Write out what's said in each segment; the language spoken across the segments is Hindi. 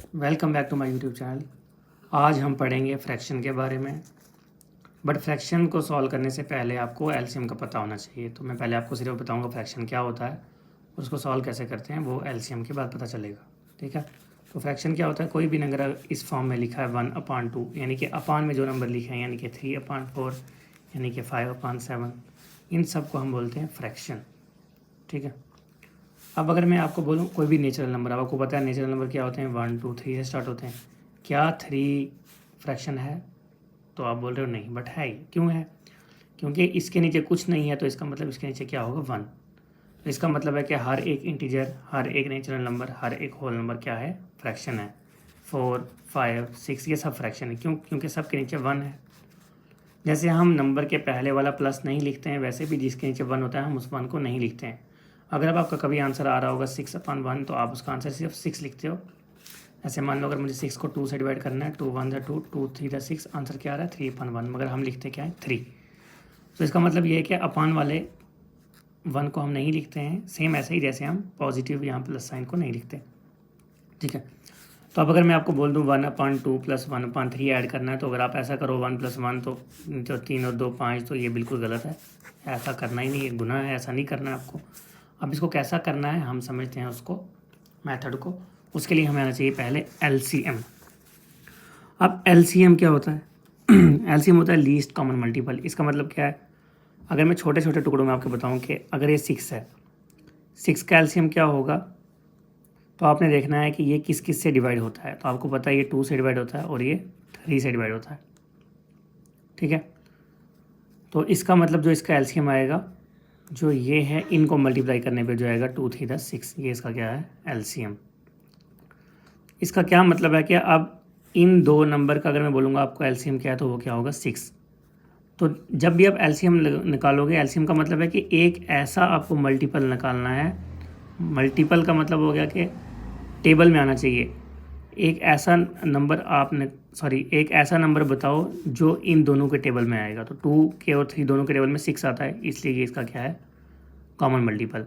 Welcome back to my YouTube channel. आज हम पढ़ेंगे फ्रैक्शन के बारे में। बट फ्रैक्शन को सॉल्व करने से पहले आपको एलसीएम का पता होना चाहिए। तो मैं पहले आपको सिर्फ बताऊंगा फ्रैक्शन क्या होता है, उसको सॉल्व कैसे करते हैं वो एलसीएम के बाद पता चलेगा। ठीक है। तो फ्रैक्शन क्या होता है, कोई भी नंबर इस फॉर्म में लिखा है 1/2, यानी कि अपान में जो नंबर लिखे हैं, यानी कि 3/4, यानी कि 5/7, इन सब को हम बोलते हैं फ्रैक्शन। ठीक है। अब अगर मैं आपको बोलूँ कोई भी नेचुरल नंबर, अब आपको पता है नेचुरल नंबर क्या होते हैं, 1 2 3 से स्टार्ट होते हैं। क्या 3 फ्रैक्शन है? तो आप बोल रहे हो नहीं, बट है ही। क्यों है? क्योंकि इसके नीचे कुछ नहीं है, तो इसका मतलब इसके नीचे क्या होगा, 1। तो इसका मतलब है कि हर एक इंटीजर, हर एक नेचुरल नंबर, हर एक होल नंबर क्या है, फ्रैक्शन है। 4 5 6 ये सब फ्रैक्शन है। क्यों? क्योंकि सब के नीचे 1 है। जैसे हम नंबर के पहले वाला प्लस नहीं लिखते हैं, वैसे भी जिसके नीचे 1 होता है हम उस 1 को नहीं लिखते हैं। अगर अब आपका कभी आंसर आ रहा होगा 6/1, तो आप उसका आंसर सिर्फ 6 लिखते हो। ऐसे मान लो अगर मुझे 6 को 2 से डिवाइड करना है, 2 1 2, 2 3 6, आंसर क्या आ रहा है, 3/1, मगर हम लिखते क्या है, 3। तो इसका मतलब ये है कि अपान वाले 1 को हम नहीं लिखते हैं, सेम ऐसे ही जैसे हम पॉजिटिव यहाँ प्लस साइन को नहीं लिखते। ठीक है। तो अब अगर मैं आपको बोल दूँ 1/2 प्लस 1/3 ऐड करना है, तो अगर आप ऐसा करो 1 + 1 तो जो 3 और 2 5, तो ये बिल्कुल गलत है। ऐसा करना ही नहीं, ये गुनाह है, ऐसा नहीं करना है आपको। अब इसको कैसा करना है हम समझते हैं उसको, मेथड को। उसके लिए हमें आना चाहिए पहले एलसीएम। अब एलसीएम क्या होता है? एलसीएम होता है लीस्ट कॉमन मल्टीपल। इसका मतलब क्या है? अगर मैं छोटे छोटे टुकड़ों में आपको बताऊं कि अगर ये 6 है, 6 का एलसीएम क्या होगा, तो आपने देखना है कि ये किस किस से डिवाइड होता है। तो आपको पता है ये 2 से डिवाइड होता है और ये 3 से डिवाइड होता है। ठीक है। तो इसका मतलब जो इसका एलसीएम आएगा, जो ये है, इनको मल्टीप्लाई करने पे जो आएगा 2 3 6, ये इसका क्या है, एलसीएम। इसका क्या मतलब है कि अब इन दो नंबर का अगर मैं बोलूँगा आपको एलसीएम क्या है, तो वो क्या होगा, 6। तो जब भी आप एलसीएम निकालोगे, एलसीएम का मतलब है कि एक ऐसा आपको मल्टीपल निकालना है। मल्टीपल का मतलब हो गया कि टेबल में आना चाहिए। एक ऐसा नंबर आपने एक ऐसा नंबर बताओ जो इन दोनों के टेबल में आएगा। तो 2 के और 3 दोनों के टेबल में 6 आता है, इसलिए ये इसका क्या है, कॉमन मल्टीपल।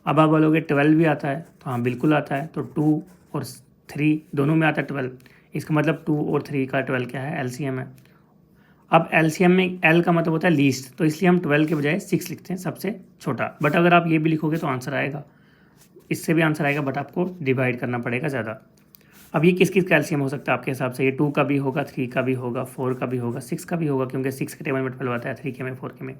अब आप बोलोगे 12 भी आता है, तो हाँ बिल्कुल आता है। तो 2 और 3 दोनों में आता है 12, इसका मतलब 2 और 3 का 12 क्या है, एलसीएम है। अब एलसीएम में एल का मतलब होता है लीस्ट, तो इसलिए हम 12 के बजाय 6 लिखते हैं, सबसे छोटा। बट अगर आप ये भी लिखोगे तो आंसर आएगा, इससे भी आंसर आएगा, बट आपको डिवाइड करना पड़ेगा ज़्यादा। अब ये किस किस का एलसीएम हो सकता है आपके हिसाब से? ये 2 का भी होगा, 3 का भी होगा, 4 का भी होगा, 6 का भी होगा, क्योंकि 6 के टेबल में 12 आता है, 3 के में, 4 के में।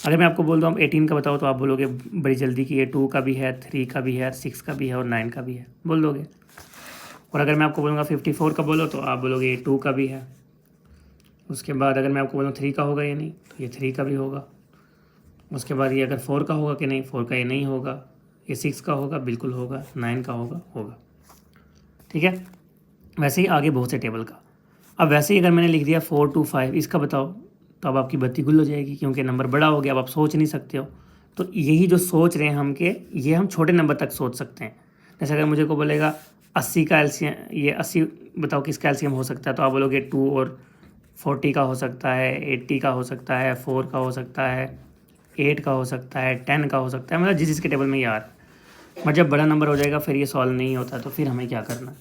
अगर मैं आपको बोल दूँ आप 18 का बताओ, तो आप बोलोगे बड़ी जल्दी कि ये 2 का भी है, 3 का भी है, 6 का भी है और 9 का भी है, बोल दोगे। और अगर मैं आपको बोलूँगा 54 का बोलो, तो आप बोलोगे ये 2 का भी है। उसके बाद अगर मैं आपको बोलूँ 3 का होगा, ये नहीं, तो ये 3 का भी होगा। उसके बाद ये अगर 4 का होगा कि नहीं, 4 का ये नहीं होगा। ये 6 का होगा, बिल्कुल होगा। 9 का होगा, होगा। ठीक है। वैसे ही आगे बहुत से टेबल का। अब वैसे ही अगर मैंने लिख दिया 4 2 5, इसका बताओ, तो अब आपकी बत्ती गुल हो जाएगी, क्योंकि नंबर बड़ा हो गया, अब आप सोच नहीं सकते हो। तो यही जो सोच रहे हैं हम के, ये हम छोटे नंबर तक सोच सकते हैं। जैसे अगर मुझे को बोलेगा 80 का एलसीएम, ये 80 बताओ किसका एलसीएम हो सकता है, तो आप बोलोगे 2 और 40 का हो सकता है, 80 का हो सकता है, 4 का हो सकता है, 8 का हो सकता है, 10 का हो सकता है, मतलब जिस जिसके टेबल में यार। बट जब बड़ा नंबर हो जाएगा फिर ये सॉल्व नहीं होता, तो फिर हमें क्या करना है?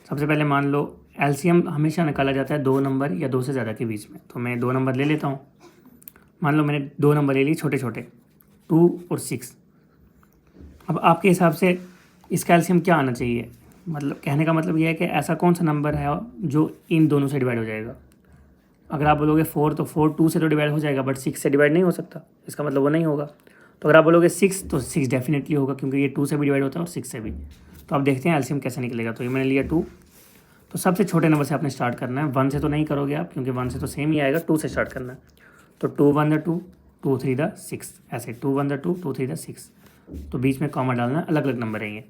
सबसे पहले मान लो एलसीएम हमेशा निकाला जाता है 2 नंबर या 2 से ज़्यादा के बीच में। तो मैं 2 नंबर ले लेता हूँ। मान लो मैंने 2 नंबर ले लिए छोटे छोटे, 2 और 6। अब आपके हिसाब से इसका एलसीएम क्या आना चाहिए? मतलब कहने का मतलब यह है कि ऐसा कौन सा नंबर है जो इन दोनों से डिवाइड हो जाएगा। अगर आप बोलोगे 4, तो 4 2 से तो डिवाइड हो जाएगा, बट 6 से डिवाइड नहीं हो सकता, इसका मतलब वो नहीं होगा। तो अगर आप बोलोगे 6, तो 6 डेफिनेटली होगा, क्योंकि ये 2 से भी डिवाइड होता है और 6 से भी। तो आप देखते हैं एलसीएम कैसे निकलेगा। तो ये मैंने लिया 2। तो सबसे छोटे नंबर से आपने स्टार्ट करना है, 1 से तो नहीं करोगे आप, क्योंकि 1 से तो सेम ही आएगा, 2 से स्टार्ट करना है। तो 2 1 2, 2 3 6, ऐसे 2 1 2, 2 3 6। तो बीच में कॉमा डालना है, अलग अलग नंबर है ये।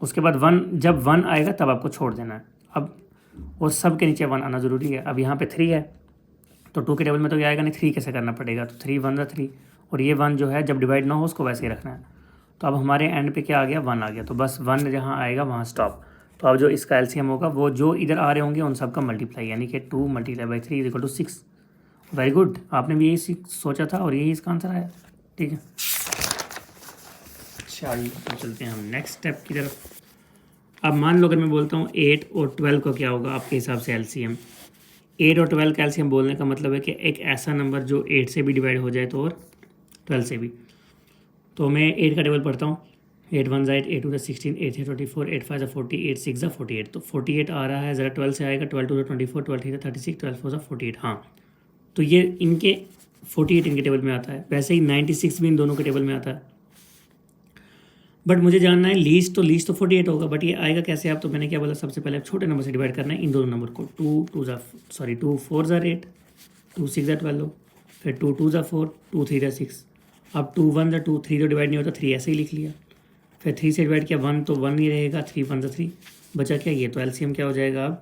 उसके बाद 1, जब 1 आएगा तब आपको छोड़ देना है। अब और सब के नीचे 1 आना ज़रूरी है। अब यहाँ पे 3 है, तो 2 के टेबल में तो ये आएगा नहीं, 3 कैसे करना पड़ेगा? तो 3 1 3, और ये 1 जो है जब डिवाइड ना हो उसको वैसे ही रखना है। तो अब हमारे एंड पे क्या आ गया, 1 आ गया। तो बस 1 जहाँ आएगा वहाँ स्टॉप। तो अब जो इसका एलसीएम होगा, वो जो इधर आ रहे होंगे उन सब का मल्टीप्लाई, यानी कि 2 × 3 = 6। वेरी गुड, आपने भी यही सोचा था और यही इसका आंसर आया। ठीक है। चलिए तो चलते हैं हम नेक्स्ट स्टेप की तरफ। अब मान लो अगर मैं बोलता हूँ 8 और 12 का क्या होगा आपके हिसाब से एलसीएम। 8 और 12 का एलसीएम बोलने का मतलब है कि एक ऐसा नंबर जो 8 से भी डिवाइड हो जाए तो और 12 से भी। तो मैं 8 का टेबल पढ़ता हूँ। 8 1 8, 8 2 16, 8 3 24, 8 5 40, 8 6 48। तो 48 आ रहा है, ज़रा 12 से आएगा। 12 2 24, 12 3 36, 12 4 48। हाँ, तो ये इनके 48 इनके टेबल में आता है। वैसे ही 96 भी इन दोनों के टेबल में आता है। बट मुझे जानना है लीस्ट तो 48 होगा, बट ये आएगा कैसे आप? तो मैंने क्या बोला, सबसे पहले आप छोटे नंबर से डिवाइड करना है इन दोनों नंबर को। 2 4 8, 2 6 12, फिर 2 2 4, 2 3 6। अब 2 1 2, 3 तो डिवाइड नहीं होता, 3 ऐसे ही लिख लिया। फिर 3 से डिवाइड किया, 1 तो 1 ही रहेगा, 3 1 3 बचा क्या? ये तो एलसीएम क्या हो जाएगा अब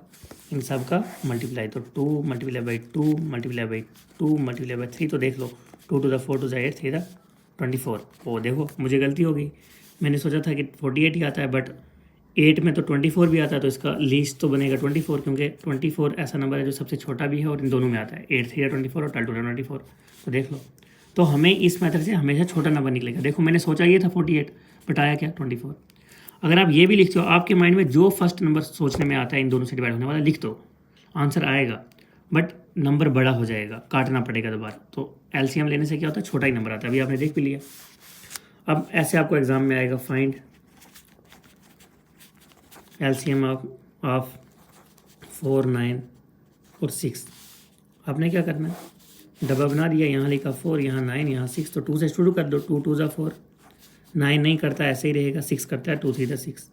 इन सब का मल्टीप्लाई। तो 2 multiply by 2 multiply by 2 multiply by 3। तो देख लो 2 2 4 2 8, 3 24। ओ देखो मुझे गलती हो गई, मैंने सोचा था कि 48 ही आता है, बट 8 में तो 24 भी आता है। तो इसका लीस्ट तो बनेगा 24, क्योंकि 24 ऐसा नंबर है जो सबसे छोटा भी है और इन दोनों में आता है। 8 3 24 और 12 24। तो देख लो, तो हमें इस मेथड से हमेशा छोटा नंबर निकलेगा। देखो मैंने सोचा ये था 48, बट आया क्या? 24। अगर आप ये भी लिखते हो, आपके माइंड में जो फर्स्ट नंबर सोचने में आता है इन दोनों से डिवाइड होने वाला लिख दो, आंसर आएगा, बट नंबर बड़ा हो जाएगा, काटना पड़ेगा दोबारा। तो एलसीएम लेने से क्या होता है? छोटा ही नंबर आता है। अभी आपने देख भी लिया। अब ऐसे आपको एग्जाम में आएगा, फाइंड एलसीएम ऑफ 4 9 और 6। आपने क्या करना है? डब्बा बना दिया, यहाँ लिखा 4, यहाँ 9, यहाँ 6। तो 2 से शुरू कर दो। 2 2 4, 9 नहीं करता, ऐसे ही रहेगा। 6 करता है, 2 3 6।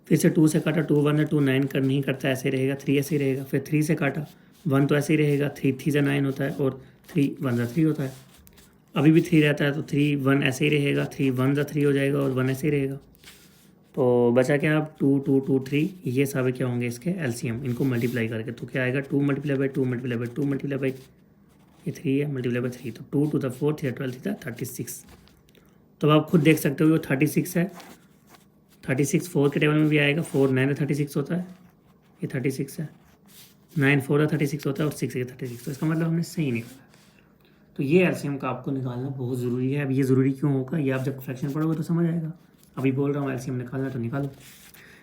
फिर से 2 से काटा, 2 1 2, 9 कर नहीं करता, ऐसे रहेगा। 3 ऐसे ही रहेगा। फिर 3 से काटा, 1 तो ऐसे ही रहेगा। 3 3 9 होता है और 3 1 3 होता है। अभी भी 3 रहता है, तो 3 1 ऐसे ही रहेगा। 3 1 3 हो जाएगा और 1 ऐसे ही रहेगा। तो बचा क्या? अब 2 2 2 3, ये सारे क्या होंगे इसके एलसीएम, इनको मल्टीप्लाई करके। तो क्या आएगा? 2 multiply by 2 multiply by 2 multiply by, ये 3 है, मल्टीप्लाई बाई 3। तो 2 2 4 3 12 3 36। तो आप खुद देख सकते हो वो 36 है। 36 4 के टेबल में भी आएगा। 4 9 36 होता है, ये 36 है। 9 4 36 होता है और 6 36। तो इसका मतलब हमने सही निकाला। तो ये एलसीएम का आपको निकालना बहुत ज़रूरी है। अब ये ज़रूरी क्यों होगा, ये आप जब फ्रैक्शन पढ़ोगे तो समझ आएगा। अभी बोल रहा हूँ एलसीएम निकालना तो निकालो।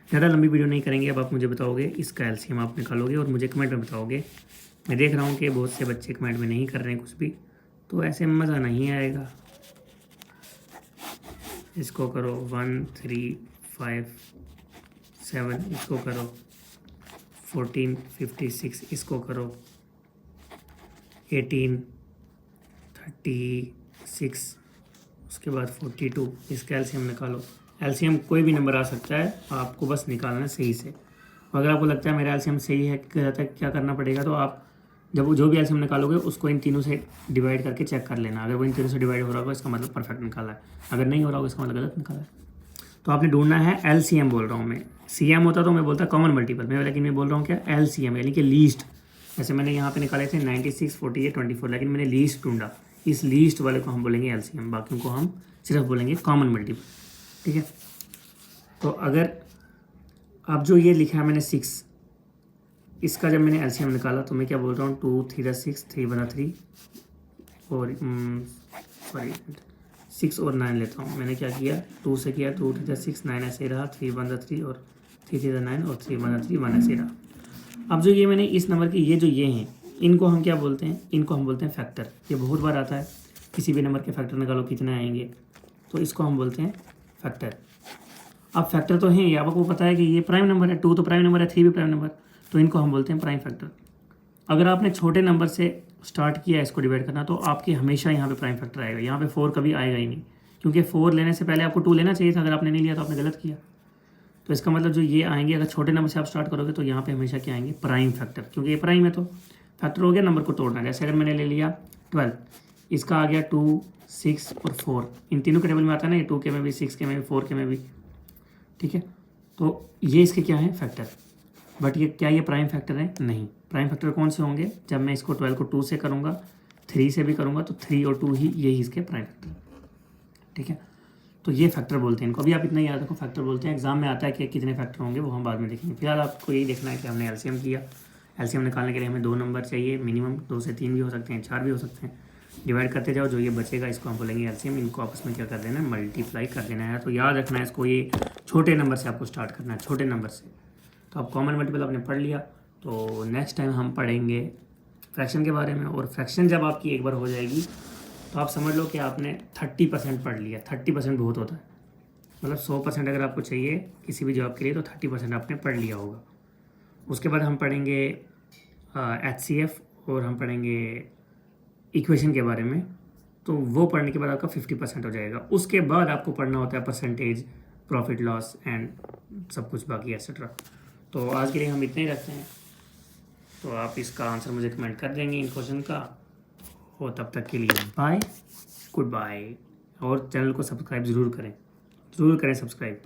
ज़्यादा लंबी वीडियो नहीं करेंगे। अब आप मुझे बताओगे इसका एलसीएम आप निकालोगे और मुझे कमेंट में बताओगे। मैं देख रहा हूँ कि बहुत से बच्चे कमेंट में नहीं कर रहे हैं कुछ भी, तो ऐसे मज़ा नहीं आएगा। इसको करो 1 3 5 7, इसको करो 14 56, इसको करो 18 36, उसके बाद 42। इसका एलसीएम निकालो। एलसीएम कोई भी नंबर आ सकता है, आपको बस निकालना है सही से। अगर आपको लगता है मेरा एलसीएम सही है, गलत है, क्या करना पड़ेगा, तो आप जब जो भी एलसीएम निकालोगे उसको इन तीनों से डिवाइड करके चेक कर लेना। अगर वो इन तीनों से डिवाइड हो रहा होगा इसका मतलब परफेक्ट निकाला है, अगर नहीं हो रहा होगा इसका मतलब गलत निकाला है। तो आपने ढूंढना है एलसीएम, बोल रहा हूँ मैं। सीएम होता तो मैं बोलता कॉमन मल्टीपल में, लेकिन मैं बोल रहा हूँ क्या? एलसीएम, यानी कि लीस्ट। जैसे मैंने यहाँ पे निकाले थे 96 48 24, लेकिन मैंने लीस्ट ढूंढा। इस लीस्ट वाले को हम बोलेंगे एलसीएम, बाकियों को हम सिर्फ बोलेंगे कॉमन मल्टीपल। ठीक है। तो अगर अब जो ये लिखा है मैंने 6, इसका जब मैंने एलसीएम निकाला तो मैं क्या बोल रहा हूँ? 2 3 6, 3 1 3 और 6 और 9 लेता हूँ। मैंने क्या किया? 2 से किया, 2 3 6, 9 ऐसे ही रहा। 3 1 3 और 3 3 9 और 3 1 3 1 ऐसे ही रहा। अब जो ये मैंने इस नंबर के ये हैं, इनको हम क्या बोलते हैं? इनको हम बोलते हैं फैक्टर। ये बहुत बार आता है, किसी भी नंबर के फैक्टर निकालो कितने आएंगे, तो इसको हम बोलते हैं फैक्टर। अब फैक्टर तो हैं ये, आपको पता है कि ये प्राइम नंबर है। 2 तो प्राइम नंबर है, 3 भी प्राइम नंबर, तो इनको हम बोलते हैं प्राइम फैक्टर। अगर आपने छोटे नंबर से स्टार्ट किया इसको डिवाइड करना, तो आपके हमेशा यहाँ पे प्राइम फैक्टर आएगा। यहाँ पे 4 कभी आएगा ही नहीं, क्योंकि 4 लेने से पहले आपको 2 लेना चाहिए था। अगर आपने नहीं लिया तो आपने गलत किया। तो इसका मतलब जो ये आएंगे, अगर छोटे नंबर से आप स्टार्ट करोगे तो यहाँ पे हमेशा क्या आएंगे? प्राइम फैक्टर, क्योंकि ये प्राइम है तो फैक्टर हो गया नंबर को तोड़ना। जैसे अगर मैंने ले लिया 12, इसका आ गया 2 6 और 4, इन तीनों के टेबल में आता है ना, ये 2 के में भी, 6 के में भी, 4 के में भी। ठीक है, तो ये इसके क्या है? फैक्टर। बट ये क्या ये प्राइम फैक्टर है? नहीं। प्राइम फैक्टर कौन से होंगे? जब मैं इसको 12 को 2 से करूँगा, 3 से भी करूँगा, तो 3 और 2 ही यही इसके प्राइम फैक्टर। ठीक है, तो ये फैक्टर बोलते हैं इनको। अभी आप इतना याद रखो, फैक्टर बोलते हैं। एग्जाम में आता है कि कितने फैक्टर होंगे, वो हम बाद में देखेंगे। फिलहाल आपको यही देखना है कि हमने एलसीएम किया। एलसीएम निकालने के लिए हमें 2 नंबर चाहिए मिनिमम, 2 से 3 भी हो सकते हैं, 4 भी हो सकते हैं। डिवाइड करते जाओ, जो ये बचेगा इसको हम बोलेंगे एलसीएम। इनको आपस में क्या कर देना है, मल्टीप्लाई कर देना है। तो याद रखना है इसको, ये छोटे नंबर से आपको स्टार्ट करना है, छोटे नंबर से। तो अब कॉमन मल्टीपल आपने पढ़ लिया। तो नेक्स्ट टाइम हम पढ़ेंगे फ्रैक्शन के बारे में। और फ्रैक्शन जब आपकी एक बार हो जाएगी तो आप समझ लो कि आपने 30% पढ़ लिया। 30% बहुत होता है, मतलब 100% अगर आपको चाहिए किसी भी जॉब के लिए तो 30% आपने पढ़ लिया होगा। उसके बाद हम पढ़ेंगे HCF और हम पढ़ेंगे इक्वेशन के बारे में। तो वो पढ़ने के बाद आपका 50% हो जाएगा। उसके बाद आपको पढ़ना होता है परसेंटेज, प्रॉफिट लॉस एंड सब कुछ बाकी एक्सेट्रा। तो आज के लिए हम इतने ही रखते हैं। तो आप इसका आंसर मुझे कमेंट कर देंगे इन क्वेश्चन का। और तब तक के लिए बाय, गुड बाय। और चैनल को सब्सक्राइब ज़रूर करें, ज़रूर करें सब्सक्राइब।